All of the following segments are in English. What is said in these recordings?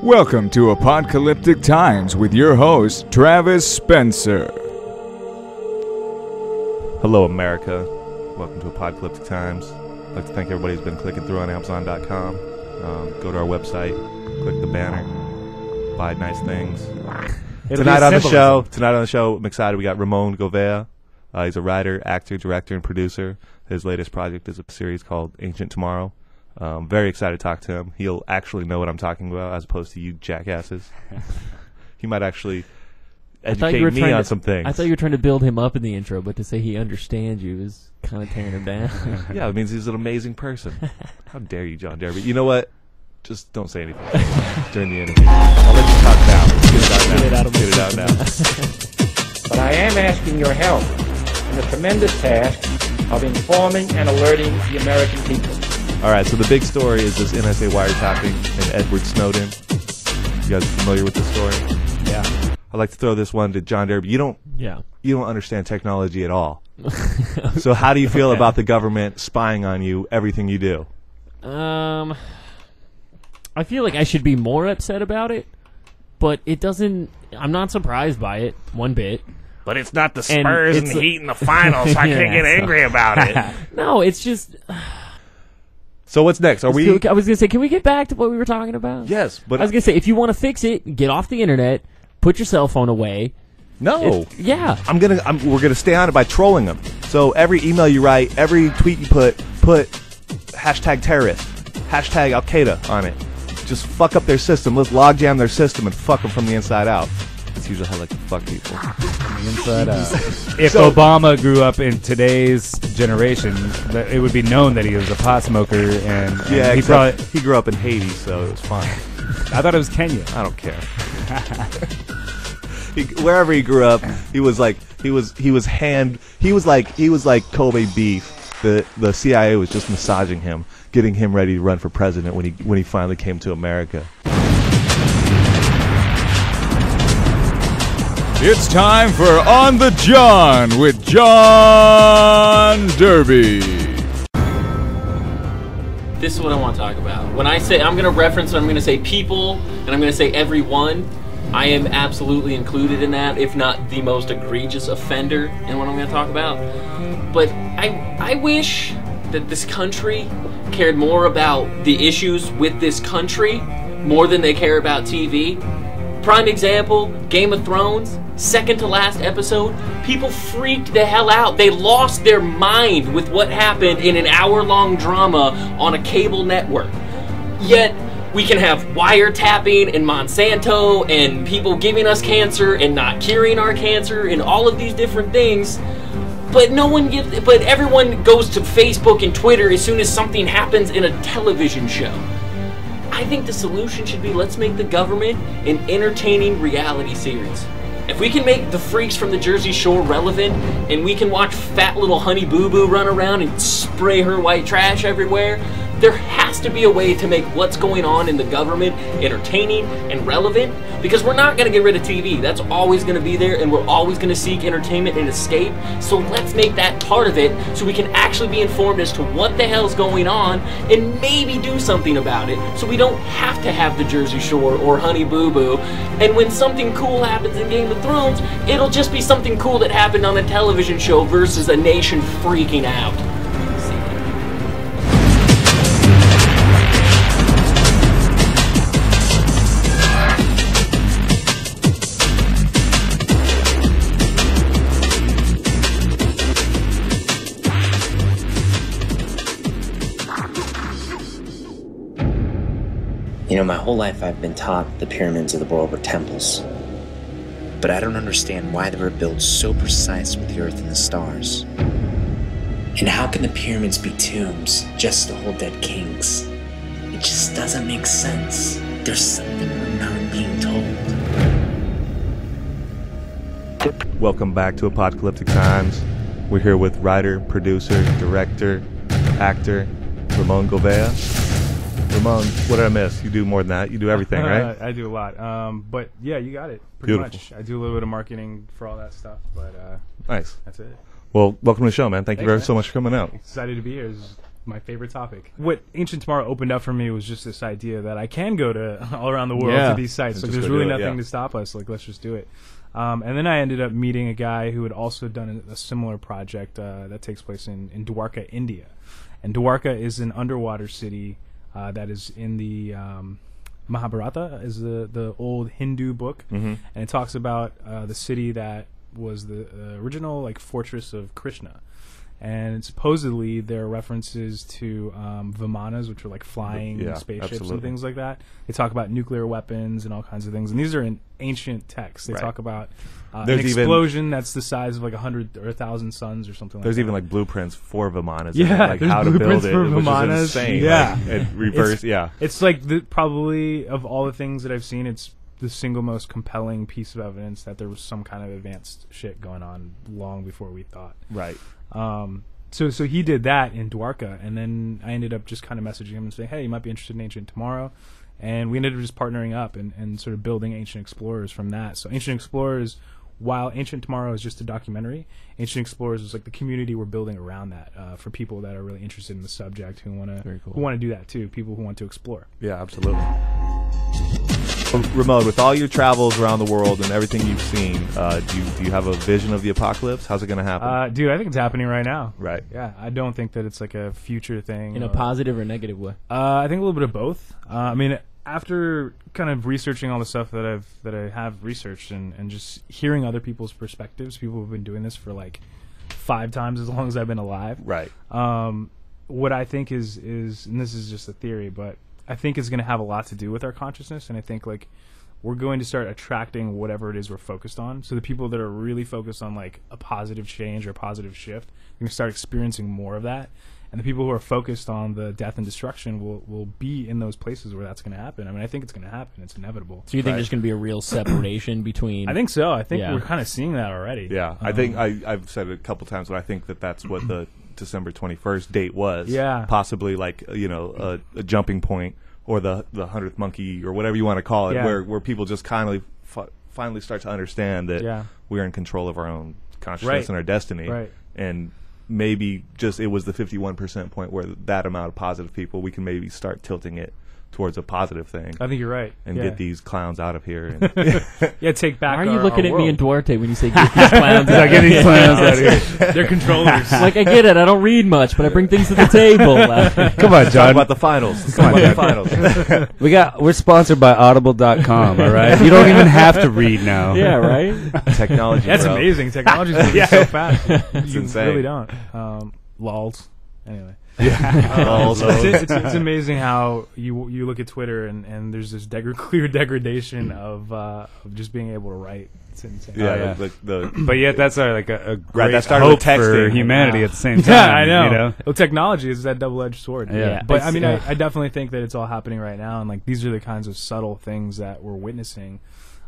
Welcome to aPODcalyptic Times with your host, Travis Spencer. Hello, America. Welcome to aPODcalyptic Times. I'd like to thank everybody who's been clicking through on Amazon.com. Go to our website, click the banner, buy nice things. Tonight on the show, I'm excited. We got Ramón Govea. He's a writer, actor, director, and producer. His latest project is a series called Ancient Tomorrow. Very excited to talk to him. He'll actually know what I'm talking about, as opposed to you jackasses. He might actually educate me on some things. I thought you were trying to build him up in the intro, but to say he understands you is kind of tearing him down. Yeah, it means he's an amazing person. How dare you, John Derby? You know what? Just don't say anything during the interview. I'll let you talk now. Get it out now. But I am asking your help in the tremendous task of informing and alerting the American people. All right, so the big story is this NSA wiretapping and Edward Snowden. You guys familiar with this story? Yeah. I'd like to throw this one to John Derby. You don't understand technology at all. So how do you feel about the government spying on you, everything you do? I feel like I should be more upset about it, but it doesn't. I'm not surprised by it one bit. But it's not the Spurs and the Heat in the finals, so I can't get angry about it. No, it's just. So what's next? I was going to say, can we get back to what we were talking about? Yes, but I was going to say, if you want to fix it, get off the internet, put your cell phone away. No. Yeah. We're gonna stay on it by trolling them. So every email you write, every tweet you put hashtag terrorist, hashtag Al Qaeda on it. Just fuck up their system. Let's logjam their system and fuck them from the inside out. That's usually how I like to fuck people. From the inside out. If Obama grew up in today's generation, it would be known that he was a pot smoker, and yeah, he grew up in Haiti, so it was fine. I thought it was Kenya. I don't care. Wherever he grew up, he was like Kobe beef. The CIA was just massaging him, getting him ready to run for president when he finally came to America. It's time for On the John with John Derby. This is what I want to talk about. When I say, I'm going to reference, I'm going to say people, and I'm going to say everyone. I am absolutely included in that, if not the most egregious offender in what I'm going to talk about. But I wish that this country cared more about the issues with this country more than they care about TV. Prime example, Game of Thrones, second to last episode, people freaked the hell out. They lost their mind with what happened in an hour-long drama on a cable network. Yet, we can have wiretapping and Monsanto and people giving us cancer and not curing our cancer and all of these different things. But everyone goes to Facebook and Twitter as soon as something happens in a television show. I think the solution should be, let's make the government an entertaining reality series. If we can make the freaks from the Jersey Shore relevant, and we can watch fat little Honey Boo Boo run around and spray her white trash everywhere, there has to be a way to make what's going on in the government entertaining and relevant, because we're not going to get rid of TV. That's always going to be there, and we're always going to seek entertainment and escape. So let's make that part of it so we can actually be informed as to what the hell's going on and maybe do something about it, so we don't have to have the Jersey Shore or Honey Boo Boo. And when something cool happens in Game of Thrones, it'll just be something cool that happened on a television show versus a nation freaking out. You know, my whole life I've been taught the pyramids of the world were temples. But I don't understand why they were built so precise with the earth and the stars. And how can the pyramids be tombs just to hold dead kings? It just doesn't make sense. There's something we're not being told. Welcome back to aPODcalyptic Times. We're here with writer, producer, director, actor, Ramón Govea. Ramón, what did I miss? You do more than that. You do everything, right? I do a lot. But yeah, you got it. Pretty much. I do a little bit of marketing for all that stuff, but nice. That's it. Well, welcome to the show, man. Thank you very man. so much for coming out. Excited to be here. This is my favorite topic. What Ancient Tomorrow opened up for me was just this idea that I can go to all around the world Yeah. to these sites. Like, there's really nothing to stop us. Like, let's just do it. And then I ended up meeting a guy who had also done a similar project that takes place in Duarte, India. And Duarte is an underwater city that is in the Mahabharata, is the old Hindu book, and it talks about the city that was the original like fortress of Krishna. And supposedly there are references to Vimanas, which are like flying spaceships and things like that. They talk about nuclear weapons and all kinds of things. And these are in ancient texts. They talk about an explosion that's the size of like 100 or 1,000 suns or something like that. There's even like blueprints for Vimanas. Yeah, like there's how to build blueprints it, for which Vimanas. is insane. Yeah. Like, and reverse, It's like probably of all the things that I've seen, it's the single most compelling piece of evidence that there was some kind of advanced shit going on long before we thought. Right. So he did that in Duarte, and then I ended up just kind of messaging him and saying, hey, you might be interested in Ancient Tomorrow. And we ended up just partnering up and sort of building Ancient Explorers from that. So Ancient Explorers, while Ancient Tomorrow is just a documentary, Ancient Explorers is like the community we're building around that for people that are really interested in the subject who want to do that too, people who want to explore. Yeah, absolutely. Ramon, with all your travels around the world and everything you've seen, do you have a vision of the apocalypse? How's it going to happen? Dude, I think it's happening right now. Right. Yeah, I don't think that it's like a future thing. In a positive or negative way? I think a little bit of both. I mean, after kind of researching all the stuff that I have researched and just hearing other people's perspectives, people who've been doing this for like 5 times as long as I've been alive. Right. What I think is, and this is just a theory, but I think it's going to have a lot to do with our consciousness, and I think like we're going to start attracting whatever it is we're focused on. So the people that are really focused on like a positive change or a positive shift, are going to start experiencing more of that. And the people who are focused on the death and destruction will be in those places where that's going to happen. I mean, I think it's going to happen. It's inevitable. So you think there's going to be a real separation between... I think so. I think we're kind of seeing that already. Yeah. I think I've said it a couple times, but I think that's what the December 21st date was. Yeah. Possibly like, a jumping point or the 100th monkey or whatever you want to call it, where people just finally start to understand that we're in control of our own consciousness and our destiny. Right. And maybe just it was the 51% point where that amount of positive people, we can maybe start tilting it towards a positive thing. I think you're right. And get these clowns out of here. And take back. Why are you looking at world. me and Duarte when you say get these clowns out? Get these clowns out of here. They're controllers. Like, I get it. I don't read much, but I bring things to the table. Come on, talk John. about the finals. Come on, the finals. We're sponsored by Audible.com, all right? You don't even have to read now. Yeah, right? Technology, That's bro. amazing. Technology's moving so fast. It's You insane. really don't. Lols. Anyway. Lols. It's amazing how you look at Twitter and there's this clear degradation of just being able to write. It's insane. Yeah, But yet that's like a great that started hope with texting. for humanity at the same time. Yeah, I know. You know? Well, technology is that double-edged sword. Yeah. But I mean, I definitely think that it's all happening right now, and like these are the kinds of subtle things that we're witnessing.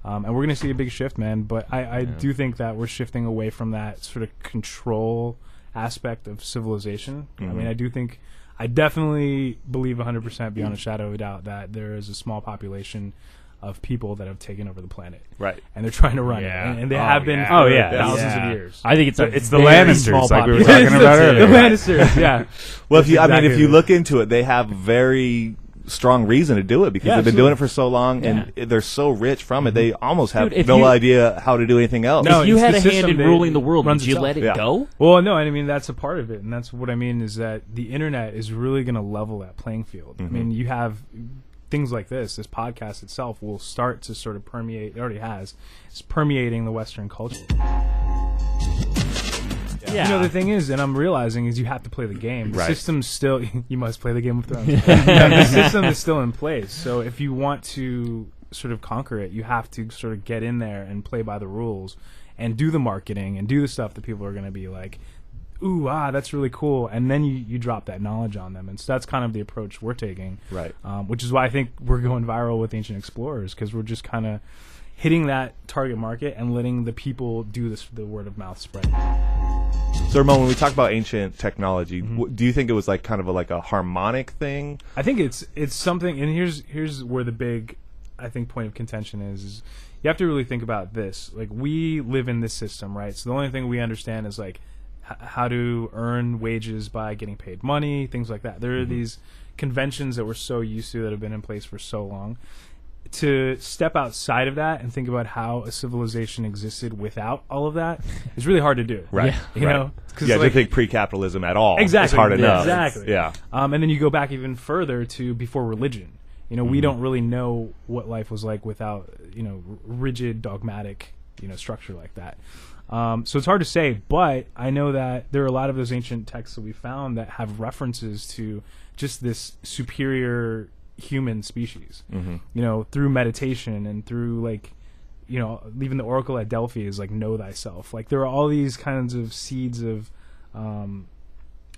And we're going to see a big shift, man. But I do think that we're shifting away from that sort of control aspect of civilization. I mean, I definitely believe 100% beyond a shadow of a doubt that there is a small population of people that have taken over the planet. Right. And they're trying to run it. And they have been for thousands of years. I think it's the Lannisters, like we were talking about earlier. The Lannisters, yeah. Well, if you look into it, they have very strong reason to do it because they've been doing it for so long and they're so rich from it. They almost have no idea how to do anything else. No, if you had a the hand system in ruling the world, would you itself. let it go? Well, no, I mean, that's a part of it. And that's what I mean is that the internet is really going to level that playing field. I mean, you have things like this podcast itself will start to sort of permeate, it already has, it's permeating the Western culture. Yeah. You know, the thing is, and I'm realizing, is you have to play the game. The system's still, you must play the Game of Thrones. The system is still in place. So if you want to sort of conquer it, you have to sort of get in there and play by the rules and do the marketing and do the stuff that people are going to be like, ooh, that's really cool. And then you drop that knowledge on them. And so that's kind of the approach we're taking. Right. Which is why I think we're going viral with Ancient Explorers, because we're just kind of hitting that target market and letting the people do the word of mouth spread. So, Ramon, when we talk about ancient technology, do you think it was like kind of like a harmonic thing? I think it's something, and here's where the big, I think, point of contention is you have to really think about this. Like, we live in this system, right? So the only thing we understand is like how to earn wages by getting paid money, things like that. There are these conventions that we're so used to that have been in place for so long. To step outside of that and think about how a civilization existed without all of that is really hard to do. Right. You know? Yeah, to think pre-capitalism at all is hard enough. Exactly. Yeah. And then you go back even further to before religion. You know, we don't really know what life was like without, you know, rigid, dogmatic, you know, structure like that. So it's hard to say, but I know that there are a lot of those ancient texts that we found that have references to just this superior human species, you know, through meditation and through, like, you know, even the oracle at Delphi is like, know thyself. Like, there are all these kinds of seeds of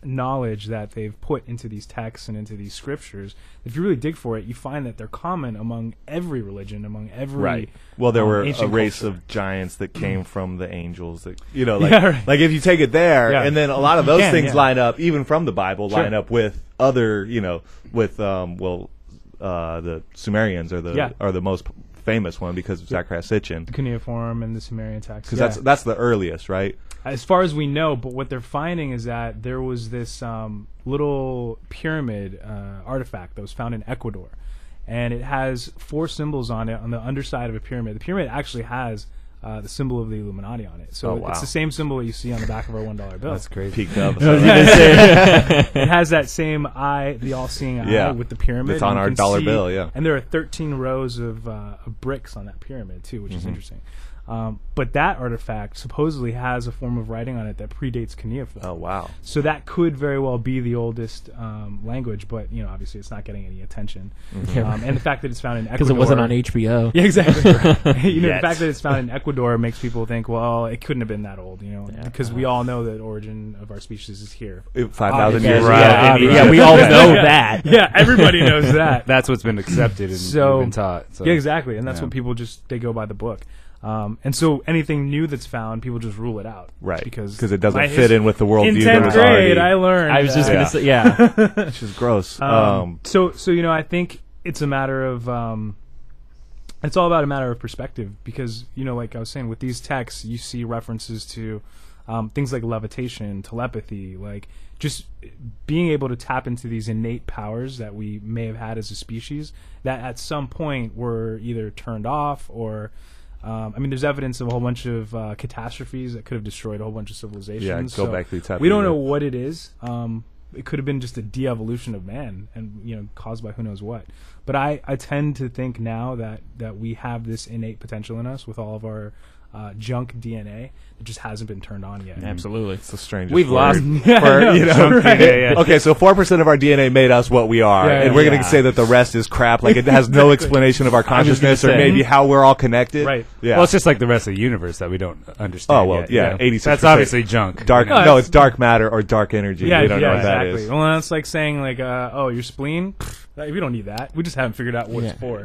knowledge that they've put into these texts and into these scriptures. If you really dig for it, you find that they're common among every religion, among every Well, there were a race of giants that came from the angels. That, you know, like, like if you take it there, and then a lot of those things line up, even from the Bible, line up with other, you know, with the Sumerians are the most famous one because of Zacharias Sitchin. The cuneiform and the Sumerian text. Because that's the earliest, right? As far as we know, but what they're finding is that there was this little pyramid artifact that was found in Ecuador, and it has 4 symbols on it on the underside of a pyramid. The pyramid actually has the symbol of the Illuminati on it. So it's the same symbol that you see on the back of our $1 bill. That's crazy. Peaked up. It has that same eye, the all-seeing eye with the pyramid. It's on our dollar bill, And there are 13 rows of bricks on that pyramid, too, which is interesting. But that artifact supposedly has a form of writing on it that predates cuneiform. Oh, wow. So that could very well be the oldest language, but, you know, obviously it's not getting any attention. And the fact that it's found in Ecuador... Because it wasn't on HBO. Yeah, exactly. You know, the fact that it's found in Ecuador makes people think, well, it couldn't have been that old, you know, because we all know that the origin of our species is here. 5,000 years ago. Right. Yeah, we all know that. Yeah, everybody knows that. That's what's been accepted and been taught. So. Yeah, exactly. And that's what people they go by the book. And so anything new that's found, people just rule it out. Right. Because it doesn't fit in with the worldview. In 10th grade, I learned. I was just going to say, which is gross. So, you know, I think it's a matter of, it's all about a matter of perspective because, you know, like I was saying, with these texts, you see references to things like levitation, telepathy, like just being able to tap into these innate powers that we may have had as a species that at some point were either turned off or... I mean, there's evidence of a whole bunch of catastrophes that could have destroyed a whole bunch of civilizations. Yeah, go back to the top. We don't know what it is. It could have been just a de-evolution of man, and you know, caused by who knows what. But I tend to think now that we have this innate potential in us with all of our junk DNA that just hasn't been turned on yet. Absolutely. It's the strangest We've word. lost junk DNA. Okay, so 4% of our DNA made us what we are, and we're going to say that the rest is crap. Like, it has no explanation of our consciousness or maybe how we're all connected. Right. Yeah. Well, it's just like the rest of the universe that we don't understand. Oh, well, yet, yeah, you know? 86%. That's obviously junk. Dark. No, it's dark matter or dark energy. Yeah, we don't know what exactly. that is. Well, it's like saying like, oh, your spleen. We don't need that. We just haven't figured out what it's for.